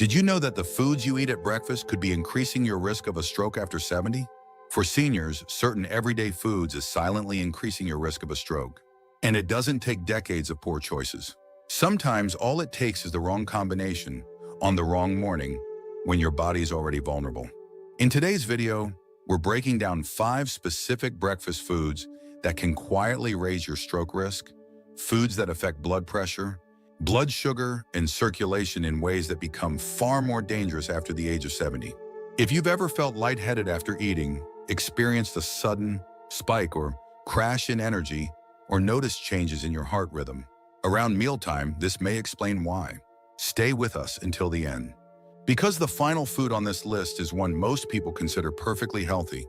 Did you know that the foods you eat at breakfast could be increasing your risk of a stroke after 70? For seniors, certain everyday foods is silently increasing your risk of a stroke. And it doesn't take decades of poor choices. Sometimes all it takes is the wrong combination on the wrong morning when your body is already vulnerable. In today's video, we're breaking down 5 specific breakfast foods that can quietly raise your stroke risk, foods that affect blood pressure, blood sugar, and circulation in ways that become far more dangerous after the age of 70. If you've ever felt lightheaded after eating, experienced a sudden spike or crash in energy, or noticed changes in your heart rhythm around mealtime, this may explain why. Stay with us until the end. Because the final food on this list is one most people consider perfectly healthy,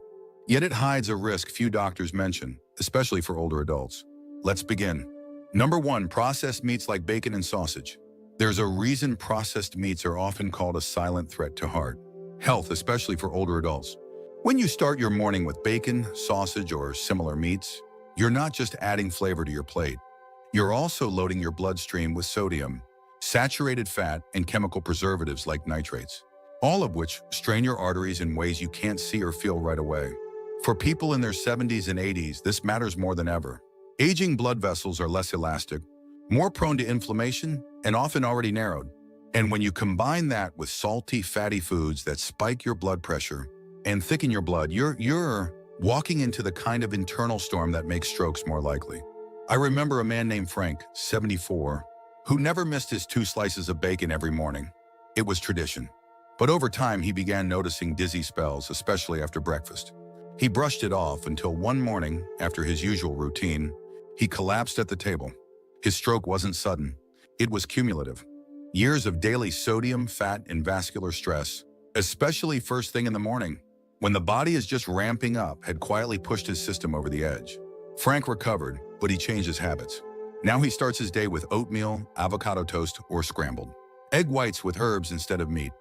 yet it hides a risk few doctors mention, especially for older adults. Let's begin. Number 1, processed meats like bacon and sausage. There's a reason processed meats are often called a silent threat to heart health, especially for older adults. When you start your morning with bacon, sausage, or similar meats, you're not just adding flavor to your plate. You're also loading your bloodstream with sodium, saturated fat, and chemical preservatives like nitrates, all of which strain your arteries in ways you can't see or feel right away. For people in their 70s and 80s, this matters more than ever. Aging blood vessels are less elastic, more prone to inflammation, and often already narrowed. And when you combine that with salty, fatty foods that spike your blood pressure and thicken your blood, you're walking into the kind of internal storm that makes strokes more likely. I remember a man named Frank, 74, who never missed his 2 slices of bacon every morning. It was tradition. But over time, he began noticing dizzy spells, especially after breakfast. He brushed it off until one morning, after his usual routine, he collapsed at the table. His stroke wasn't sudden. It was cumulative. Years of daily sodium, fat, and vascular stress, especially first thing in the morning, when the body is just ramping up, had quietly pushed his system over the edge. Frank recovered, but he changed his habits. Now he starts his day with oatmeal, avocado toast, or scrambled egg whites with herbs instead of meat.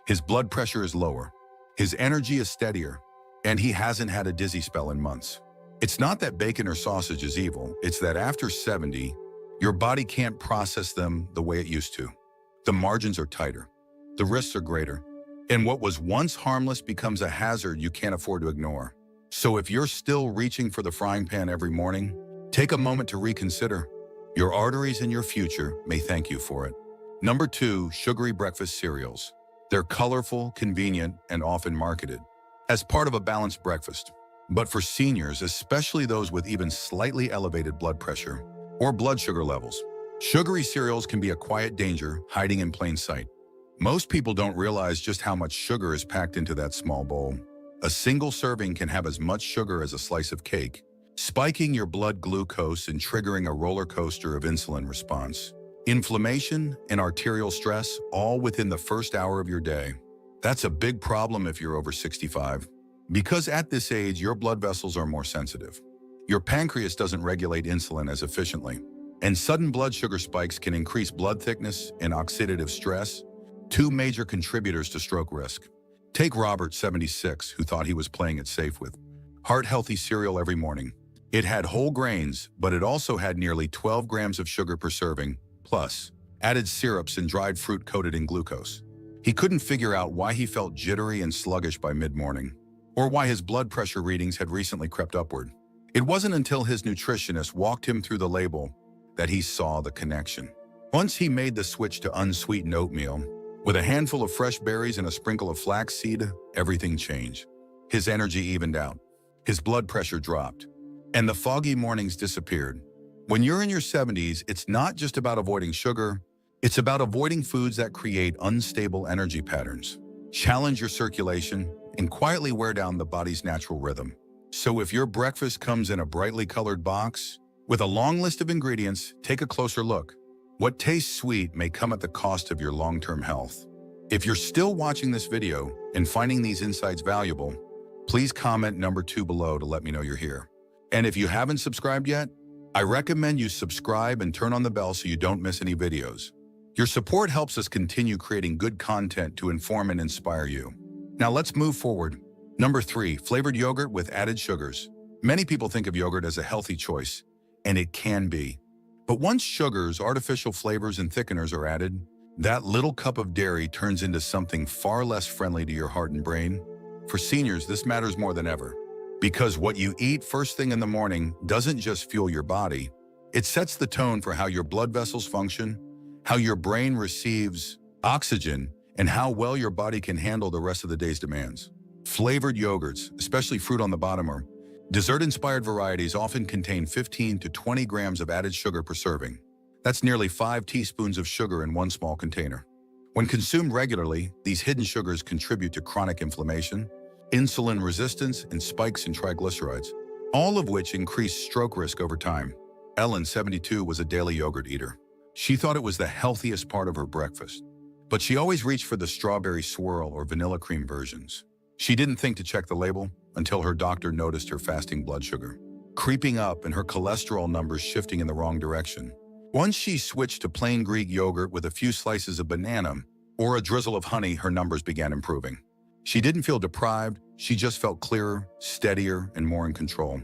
His blood pressure is lower, his energy is steadier, and he hasn't had a dizzy spell in months. It's not that bacon or sausage is evil, it's that after 70, your body can't process them the way it used to. The margins are tighter, the risks are greater, and what was once harmless becomes a hazard you can't afford to ignore. So if you're still reaching for the frying pan every morning, take a moment to reconsider. Your arteries and your future may thank you for it. Number 2, sugary breakfast cereals. They're colorful, convenient, and often marketed as part of a balanced breakfast. But for seniors, especially those with even slightly elevated blood pressure or blood sugar levels, sugary cereals can be a quiet danger hiding in plain sight. Most people don't realize just how much sugar is packed into that small bowl. A single serving can have as much sugar as a slice of cake, spiking your blood glucose and triggering a roller coaster of insulin response, inflammation, and arterial stress, all within the first hour of your day. That's a big problem if you're over 65. Because at this age, your blood vessels are more sensitive. Your pancreas doesn't regulate insulin as efficiently, and sudden blood sugar spikes can increase blood thickness and oxidative stress, 2 major contributors to stroke risk. Take Robert, 76, who thought he was playing it safe with heart-healthy cereal every morning. It had whole grains, but it also had nearly 12 grams of sugar per serving, plus added syrups and dried fruit coated in glucose. He couldn't figure out why he felt jittery and sluggish by mid-morning, or why his blood pressure readings had recently crept upward. It wasn't until his nutritionist walked him through the label that he saw the connection. Once he made the switch to unsweetened oatmeal, with a handful of fresh berries and a sprinkle of flaxseed, everything changed. His energy evened out, his blood pressure dropped, and the foggy mornings disappeared. When you're in your 70s, it's not just about avoiding sugar, it's about avoiding foods that create unstable energy patterns, challenge your circulation, and quietly wear down the body's natural rhythm. So if your breakfast comes in a brightly colored box with a long list of ingredients, take a closer look. What tastes sweet may come at the cost of your long-term health. If you're still watching this video and finding these insights valuable, please comment number 2 below to let me know you're here. And if you haven't subscribed yet, I recommend you subscribe and turn on the bell so you don't miss any videos. Your support helps us continue creating good content to inform and inspire you. Now let's move forward. Number 3, flavored yogurt with added sugars. Many people think of yogurt as a healthy choice, and it can be. But once sugars, artificial flavors, and thickeners are added, That little cup of dairy turns into something far less friendly to your heart and brain. For seniors, this matters more than ever. Because what you eat first thing in the morning doesn't just fuel your body, it sets the tone for how your blood vessels function, how your brain receives oxygen, and how well your body can handle the rest of the day's demands. Flavored yogurts, especially fruit on the bottom, or dessert-inspired varieties often contain 15 to 20 grams of added sugar per serving. That's nearly 5 teaspoons of sugar in one small container. When consumed regularly, these hidden sugars contribute to chronic inflammation, insulin resistance, and spikes in triglycerides, all of which increase stroke risk over time. Ellen, 72, was a daily yogurt eater. She thought it was the healthiest part of her breakfast, but she always reached for the strawberry swirl or vanilla cream versions. She didn't think to check the label until her doctor noticed her fasting blood sugar creeping up and her cholesterol numbers shifting in the wrong direction. Once she switched to plain Greek yogurt with a few slices of banana or a drizzle of honey, her numbers began improving. She didn't feel deprived, she just felt clearer, steadier, and more in control.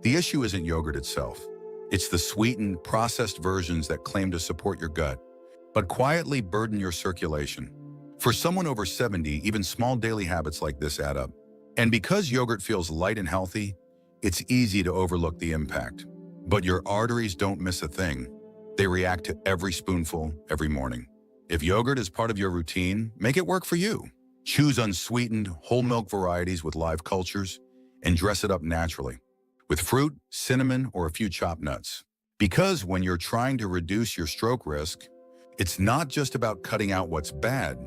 The issue isn't yogurt itself. It's the sweetened, processed versions that claim to support your gut, but quietly burden your circulation. For someone over 70, even small daily habits like this add up. And because yogurt feels light and healthy, it's easy to overlook the impact. But your arteries don't miss a thing. They react to every spoonful, every morning. If yogurt is part of your routine, make it work for you. Choose unsweetened, whole milk varieties with live cultures and dress it up naturally, with fruit, cinnamon, or a few chopped nuts. Because when you're trying to reduce your stroke risk, it's not just about cutting out what's bad,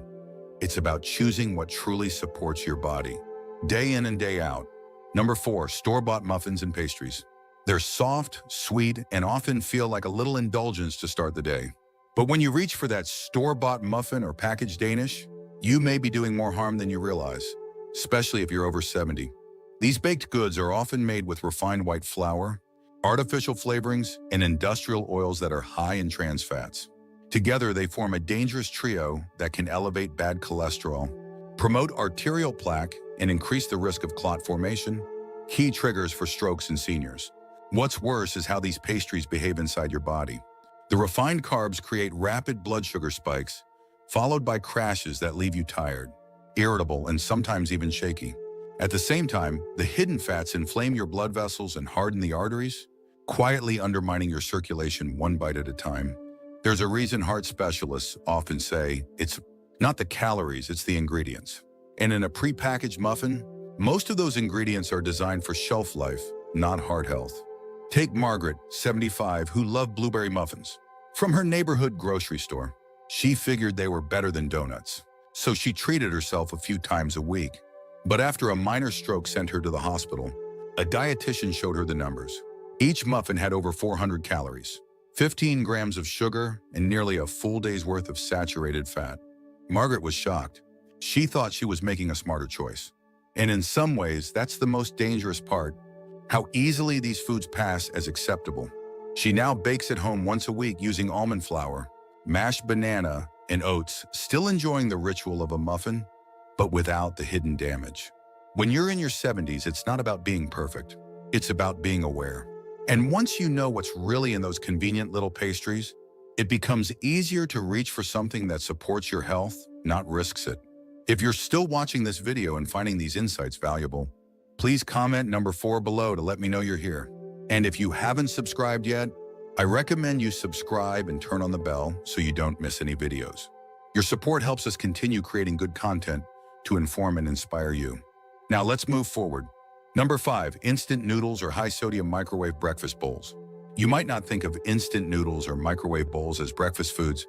it's about choosing what truly supports your body, day in and day out. Number 4, store-bought muffins and pastries. They're soft, sweet, and often feel like a little indulgence to start the day. But when you reach for that store-bought muffin or packaged Danish, you may be doing more harm than you realize, especially if you're over 70. These baked goods are often made with refined white flour, artificial flavorings, and industrial oils that are high in trans fats. Together, they form a dangerous trio that can elevate bad cholesterol, promote arterial plaque, and increase the risk of clot formation, key triggers for strokes in seniors. What's worse is how these pastries behave inside your body. The refined carbs create rapid blood sugar spikes, followed by crashes that leave you tired, irritable, and sometimes even shaky. At the same time, the hidden fats inflame your blood vessels and harden the arteries, quietly undermining your circulation one bite at a time. There's a reason heart specialists often say it's not the calories, it's the ingredients. And in a prepackaged muffin, most of those ingredients are designed for shelf life, not heart health. Take Margaret, 75, who loved blueberry muffins. From her neighborhood grocery store, she figured they were better than donuts, so she treated herself a few times a week. But after a minor stroke sent her to the hospital, a dietitian showed her the numbers. Each muffin had over 400 calories, 15 grams of sugar, and nearly a full day's worth of saturated fat. Margaret was shocked. She thought she was making a smarter choice. And in some ways, that's the most dangerous part, how easily these foods pass as acceptable. She now bakes at home once a week using almond flour, mashed banana, and oats, still enjoying the ritual of a muffin, but without the hidden damage. When you're in your 70s, it's not about being perfect. It's about being aware. And once you know what's really in those convenient little pastries, it becomes easier to reach for something that supports your health, not risks it. If you're still watching this video and finding these insights valuable, please comment number 4 below to let me know you're here. And if you haven't subscribed yet, I recommend you subscribe and turn on the bell so you don't miss any videos. Your support helps us continue creating good content to inform and inspire you. Now let's move forward. Number 5, instant noodles or high-sodium microwave breakfast bowls. You might not think of instant noodles or microwave bowls as breakfast foods,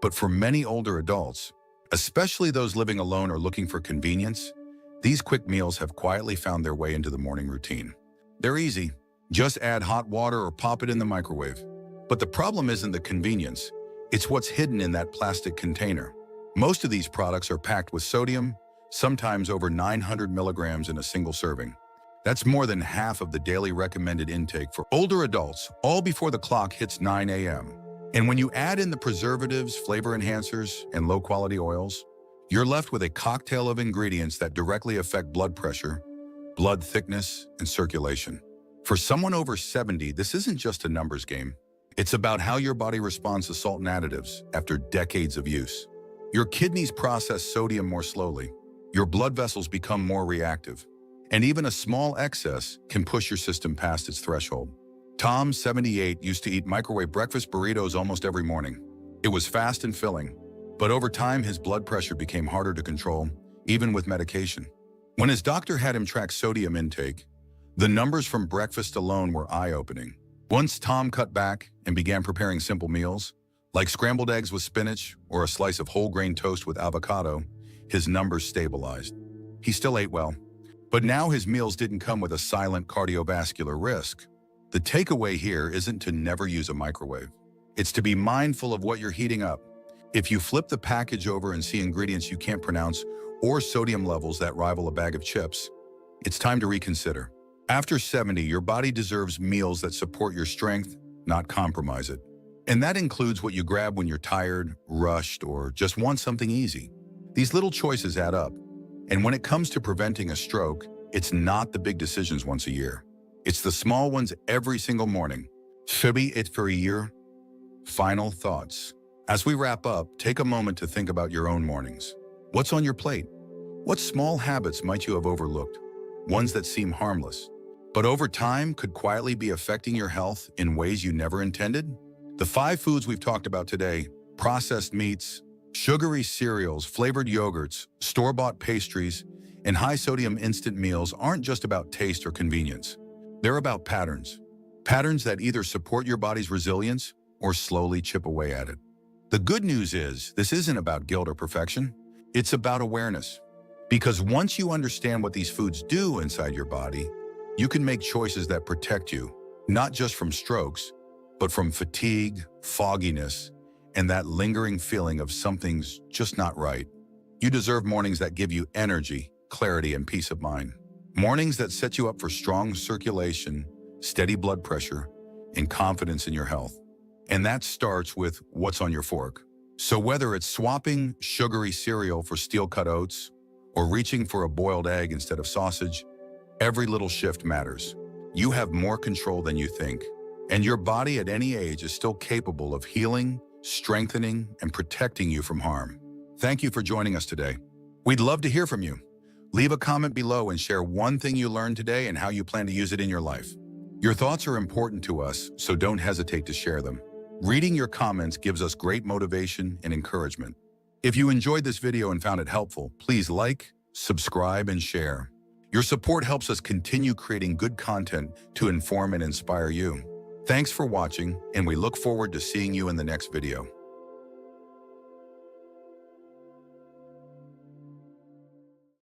but for many older adults, especially those living alone or looking for convenience, these quick meals have quietly found their way into the morning routine. They're easy. Just add hot water or pop it in the microwave. But the problem isn't the convenience, it's what's hidden in that plastic container. Most of these products are packed with sodium, sometimes over 900 milligrams in a single serving. That's more than half of the daily recommended intake for older adults, all before the clock hits 9 a.m. And when you add in the preservatives, flavor enhancers, and low-quality oils, you're left with a cocktail of ingredients that directly affect blood pressure, blood thickness, and circulation. For someone over 70, this isn't just a numbers game. It's about how your body responds to salt and additives after decades of use. Your kidneys process sodium more slowly. Your blood vessels become more reactive. And even a small excess can push your system past its threshold. Tom, 78, used to eat microwave breakfast burritos almost every morning. It was fast and filling, but over time his blood pressure became harder to control, even with medication. When his doctor had him track sodium intake, the numbers from breakfast alone were eye-opening. Once Tom cut back and began preparing simple meals, like scrambled eggs with spinach or a slice of whole grain toast with avocado, his numbers stabilized. He still ate well, but now his meals didn't come with a silent cardiovascular risk. The takeaway here isn't to never use a microwave. It's to be mindful of what you're heating up. If you flip the package over and see ingredients you can't pronounce or sodium levels that rival a bag of chips, it's time to reconsider. After 70, your body deserves meals that support your strength, not compromise it. And that includes what you grab when you're tired, rushed, or just want something easy. These little choices add up. And when it comes to preventing a stroke, it's not the big decisions once a year. It's the small ones every single morning. Should be it for a year. Final thoughts. As we wrap up, take a moment to think about your own mornings. What's on your plate? What small habits might you have overlooked? Ones that seem harmless, but over time could quietly be affecting your health in ways you never intended? The 5 foods we've talked about today, processed meats, sugary cereals, flavored yogurts, store-bought pastries, and high-sodium instant meals aren't just about taste or convenience. They're about patterns. Patterns that either support your body's resilience or slowly chip away at it. The good news is, this isn't about guilt or perfection. It's about awareness. Because once you understand what these foods do inside your body, you can make choices that protect you, not just from strokes, but from fatigue, fogginess, and that lingering feeling of something's just not right. You deserve mornings that give you energy, clarity, and peace of mind. Mornings that set you up for strong circulation, steady blood pressure, and confidence in your health. And that starts with what's on your fork. So whether it's swapping sugary cereal for steel-cut oats, or reaching for a boiled egg instead of sausage, every little shift matters. You have more control than you think, and your body at any age is still capable of healing, strengthening, and protecting you from harm. Thank you for joining us today. We'd love to hear from you. Leave a comment below and share one thing you learned today and how you plan to use it in your life. Your thoughts are important to us, so don't hesitate to share them. Reading your comments gives us great motivation and encouragement. If you enjoyed this video and found it helpful, please like, subscribe, and share. Your support helps us continue creating good content to inform and inspire you. Thanks for watching, and we look forward to seeing you in the next video.